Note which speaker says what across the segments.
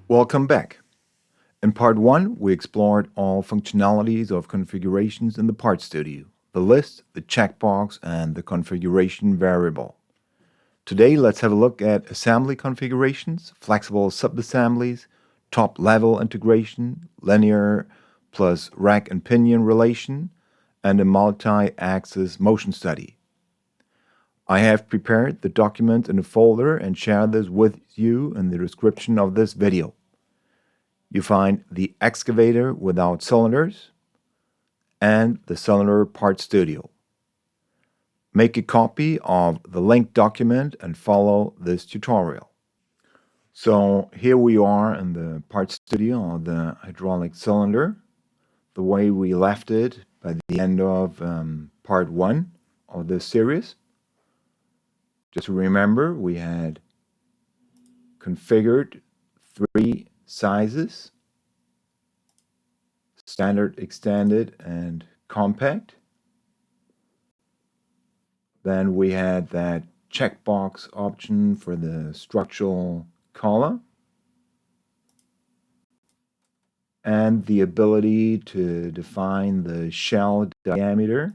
Speaker 1: Welcome back. In part 1, we explored all functionalities of configurations in the Part Studio, the list, the checkbox, and the configuration variable. Today, let's have a look at assembly configurations, flexible subassemblies, top-level integration, linear plus rack and pinion relation, and a multi-axis motion study. I have prepared the document in a folder and share this with you in the description of this video. You find the excavator without cylinders and the cylinder part studio. Make a copy of the linked document and follow this tutorial. So here we are in the part studio of the hydraulic cylinder, the way we left it by the end of part 1 of this series. Just remember, we had configured 3 sizes: standard, extended, and compact. Then we had that checkbox option for the structural color and the ability to define the shell diameter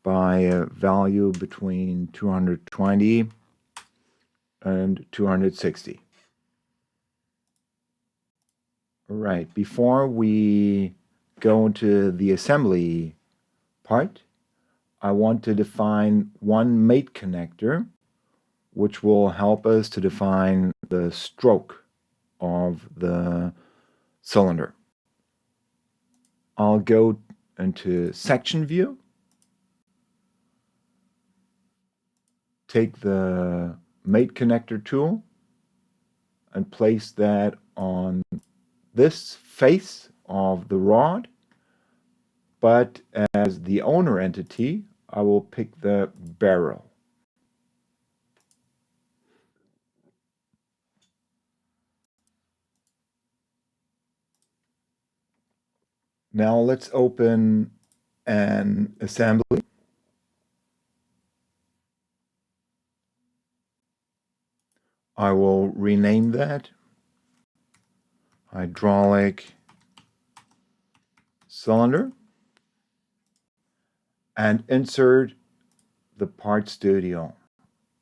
Speaker 1: by a value between 220 and 260. All right, before we go into the assembly part, I want to define one mate connector, which will help us to define the stroke of the cylinder. I'll go into section view, take the mate connector tool and place that on this face of the rod, but as the owner entity, I will pick the barrel. Now let's open an assembly. I will rename that hydraulic cylinder and insert the part studio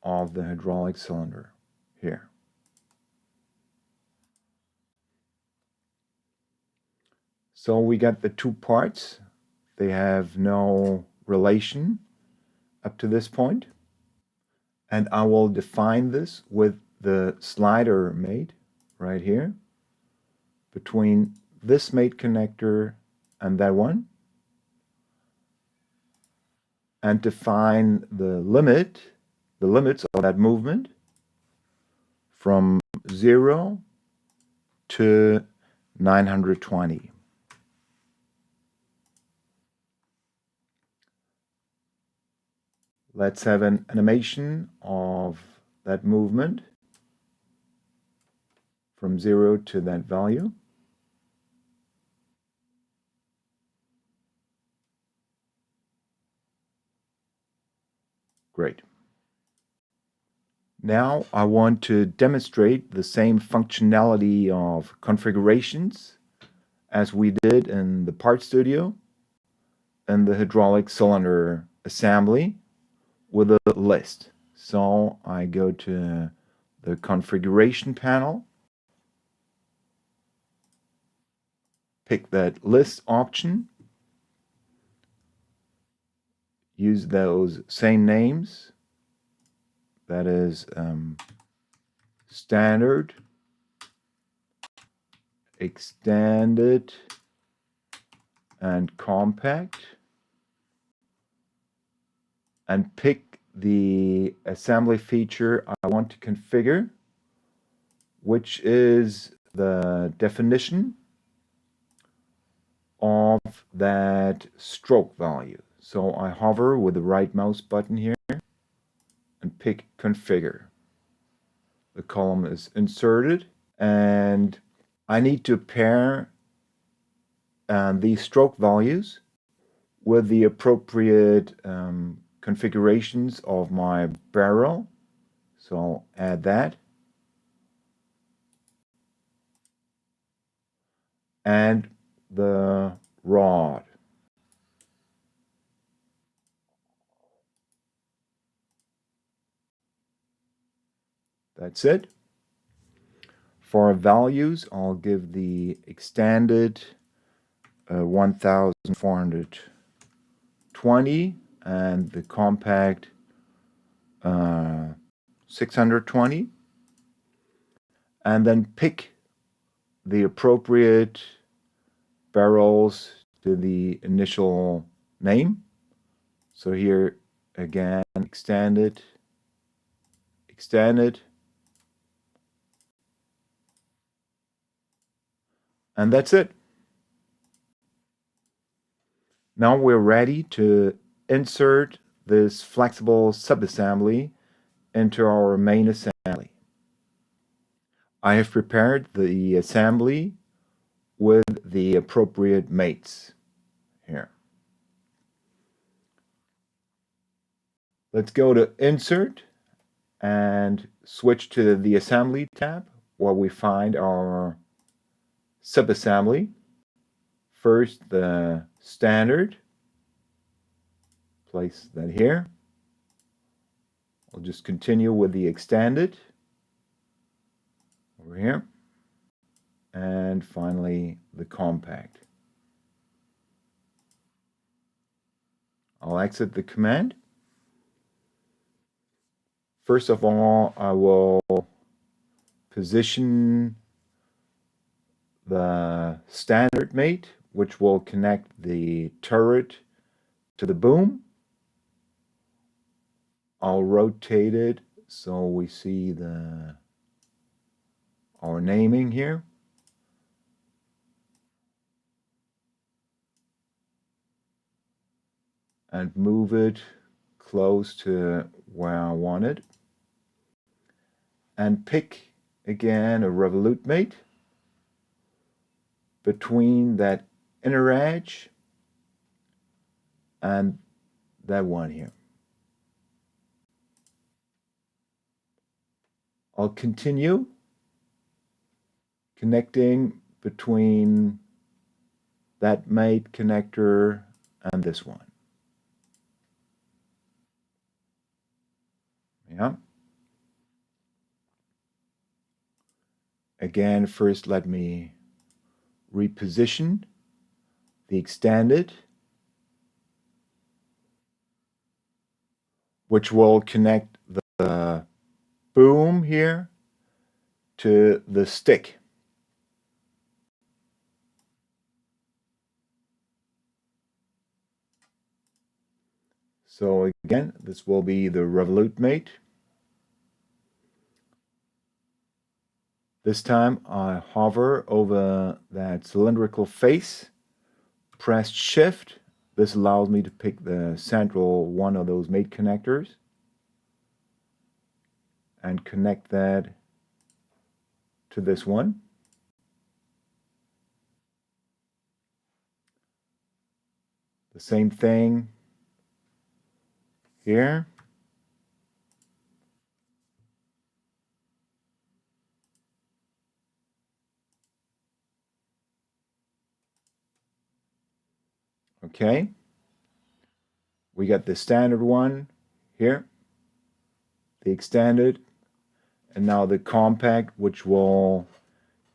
Speaker 1: of the hydraulic cylinder here. So we got the 2 parts. They have no relation up to this point. And I will define this with the slider mate right here between this mate connector and that one, and define the limits of that movement from 0 to 920. Let's have an animation of that movement from 0 to that value. Great. Now I want to demonstrate the same functionality of configurations as we did in the Part Studio and the hydraulic cylinder assembly with a list. So I go to the configuration panel, pick that list option, use those same names, that is standard, extended, and compact, and pick the assembly feature I want to configure, which is the definition of that stroke value. So I hover with the right mouse button here and pick configure. The column is inserted, and I need to pair these stroke values with the appropriate configurations of my barrel. So I'll add that. and the rod. That's it. For values, I'll give the extended 1420 and the compact 620, and then pick the appropriate barrels to the initial name. So here again, extended, and that's it. Now we're ready to insert this flexible subassembly into our main assembly. I have prepared the assembly with the appropriate mates here. Let's go to Insert and switch to the Assembly tab where we find our subassembly. First, the standard. Place that here. I'll just continue with the extended over here. And finally, the compact. I'll exit the command. First of all, I will position the standard mate, which will connect the turret to the boom. I'll rotate it so we see our naming here. And move it close to where I want it. And pick again a revolute mate between that inner edge and that one here. I'll continue connecting between that mate connector and this one. Yeah. Again, first let me reposition the extended, which will connect the boom here to the stick. So again, this will be the revolute mate. This time I hover over that cylindrical face, press Shift. This allows me to pick the central one of those mate connectors and connect that to this one. The same thing here. Okay. We got the standard one here, the extended, and now the compact, which will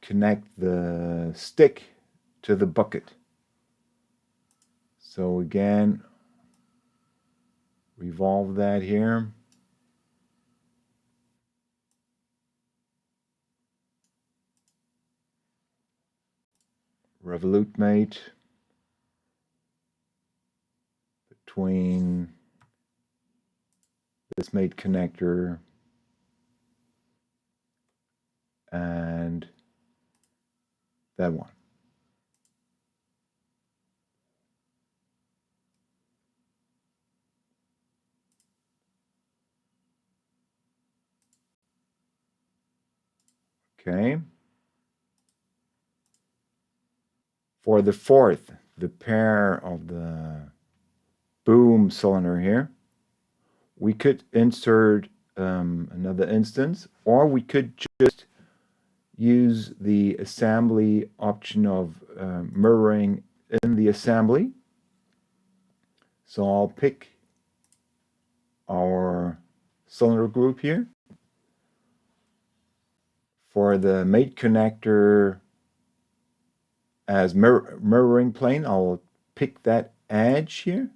Speaker 1: connect the stick to the bucket. So again, revolve that here. Revolute mate between this mate connector and that one. Okay. For the fourth, the pair of the boom cylinder here, we could insert another instance, or we could just use the assembly option of mirroring in the assembly. So I'll pick our cylinder group here. For the mate connector as mirroring plane, I'll pick that edge here.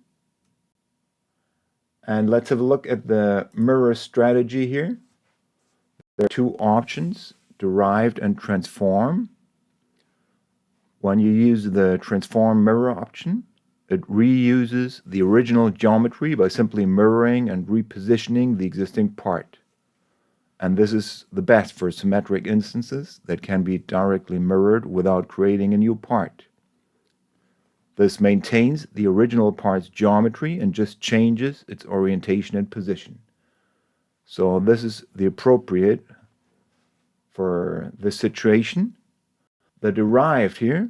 Speaker 1: And let's have a look at the mirror strategy here. There are two options, derived and transform. When you use the transform mirror option, it reuses the original geometry by simply mirroring and repositioning the existing part. And this is the best for symmetric instances that can be directly mirrored without creating a new part. This maintains the original part's geometry and just changes its orientation and position. So this is the appropriate for this situation. The derived here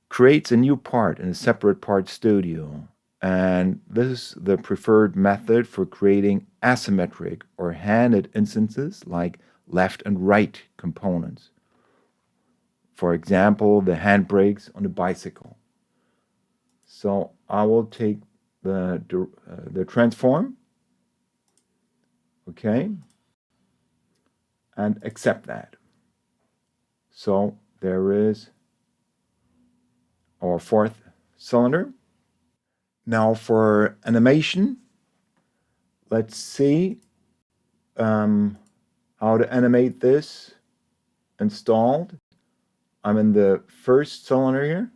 Speaker 1: creates a new part in a separate part studio. And this is the preferred method for creating asymmetric or handed instances like left and right components. For example, the handbrakes on a bicycle. So I will take the transform, okay, and accept that. So there is our fourth cylinder. Now for animation, let's see how to animate this installed. I'm in the first cylinder here.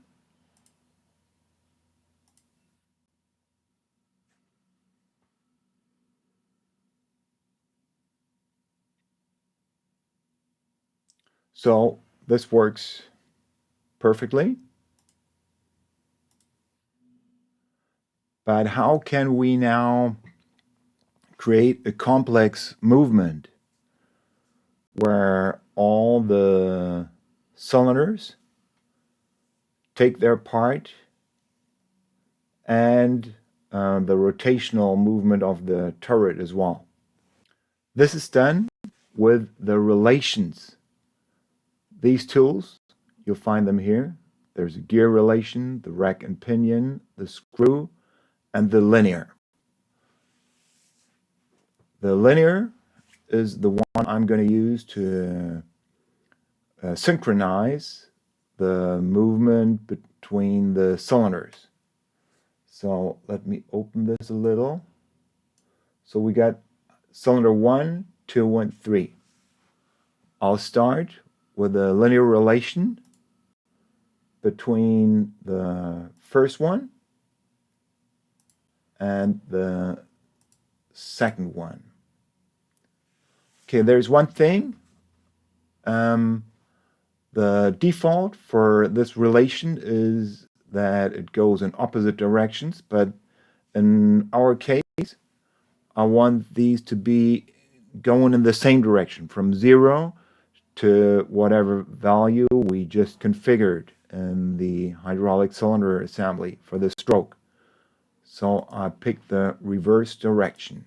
Speaker 1: So this works perfectly. But how can we now create a complex movement where all the cylinders take their part and the rotational movement of the turret as well? This is done with the relations. These tools, you'll find them here. There's a gear relation, the rack and pinion, the screw, and the linear. The linear is the one I'm going to use to synchronize the movement between the cylinders. So let me open this a little. So we got cylinder 1, 2, and 3. I'll start with a linear relation between the first one and the second one. Okay, there's one thing. The default for this relation is that it goes in opposite directions, but in our case, I want these to be going in the same direction from 0 to whatever value we just configured in the hydraulic cylinder assembly for the stroke. So I pick the reverse direction.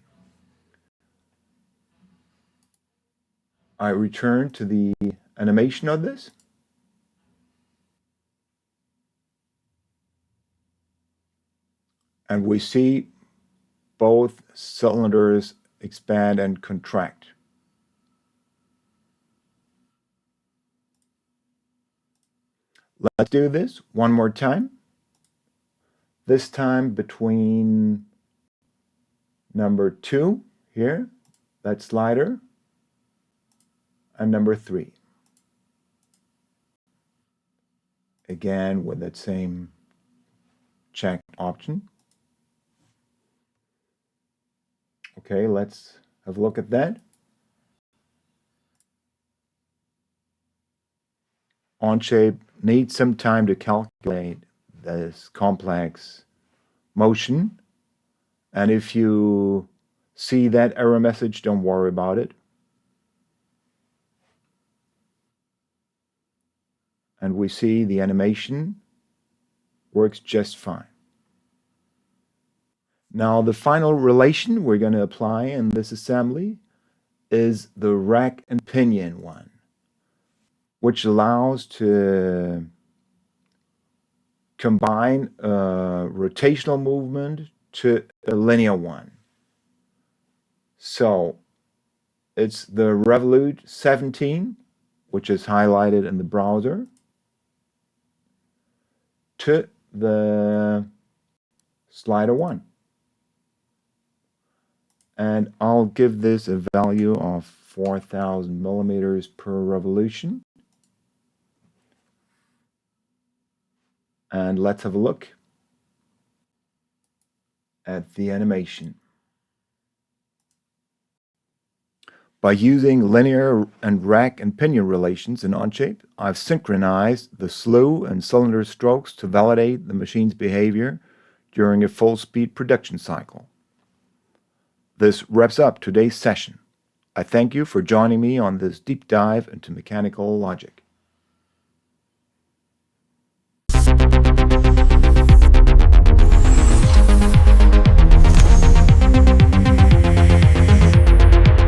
Speaker 1: I return to the animation of this. And we see both cylinders expand and contract. Let's do this one more time. This time between number 2 here, that slider, and number 3. Again with that same check option. Okay, let's have a look at that. Onshape needs some time to calculate this complex motion. And if you see that error message, don't worry about it. And we see the animation works just fine. Now the final relation we're going to apply in this assembly is the rack and pinion one. which allows to combine a rotational movement to a linear one. So it's the Revolute 17, which is highlighted in the browser, to the slider 1. And I'll give this a value of 4,000 millimeters per revolution. And let's have a look at the animation. By using linear and rack and pinion relations in Onshape, I've synchronized the slew and cylinder strokes to validate the machine's behavior during a full-speed production cycle. This wraps up today's session. I thank you for joining me on this deep dive into mechanical logic.